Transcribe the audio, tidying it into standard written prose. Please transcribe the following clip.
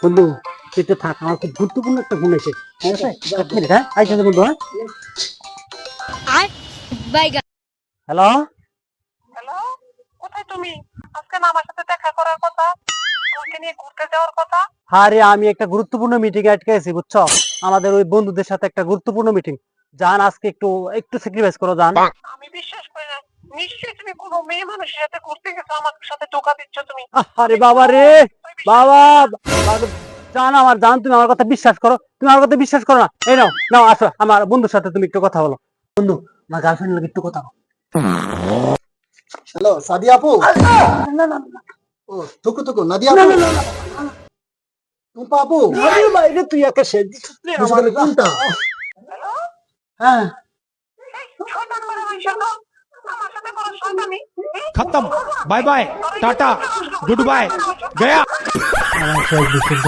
বন্ধু তুই তো থাক, আমার খুব গুরুত্বপূর্ণ একটা ফোন এসে। এক মিনিট, হ্যাঁ আইসা বন্ধু। হ্যাঁ হ্যালো, হ্যালো, কোথায় তুমি? আজকে না আমার সাথে দেখা করার কথা, আমাকে নিয়ে ঘুরতে যাওয়ার কথা। আরে আমি একটা গুরুত্বপূর্ণ মিটিং এ আটকে আছি বুঝছো, আমাদের ওই বন্ধুদের সাথে একটা গুরুত্বপূর্ণ মিটিং। জান আজকে একটু একটু স্যাক্রিফাইস করো জান। আমি বিশ্বাস করি না, নিশ্চয়ই তুমি কোনো মেয়ে মানুষের সাথে ঘুরতে গেছো, আমার সাথে ধোকা দিচ্ছ তুমি। আরে বাবা রে, বাবা জান, আমার জান, তুমি আমার কথা বিশ্বাস করো, তুমি আমার কথা বিশ্বাস করো না। এই নাও নাও, আসো আমার বন্ধুর সাথে তুমি একটু কথা বলো। বন্ধু, আমার গার্লফ্রেন্ড লোক একটু কথা বলো। হ্যালো সাদিয়া আপু। না না ও থুকু থুকু নাদিয়া আপু। টুম্পা আপু। আরে বাইরে তুই একা সেজ দিছিস রে আমার। কোনটা? হ্যালো, হ্যাঁ এই শয়তান করে মানুষ তো, আমার সাথে কোনো শয়তানি। खत्म bye bye tata goodbye गया আমার সেজ দিছিস।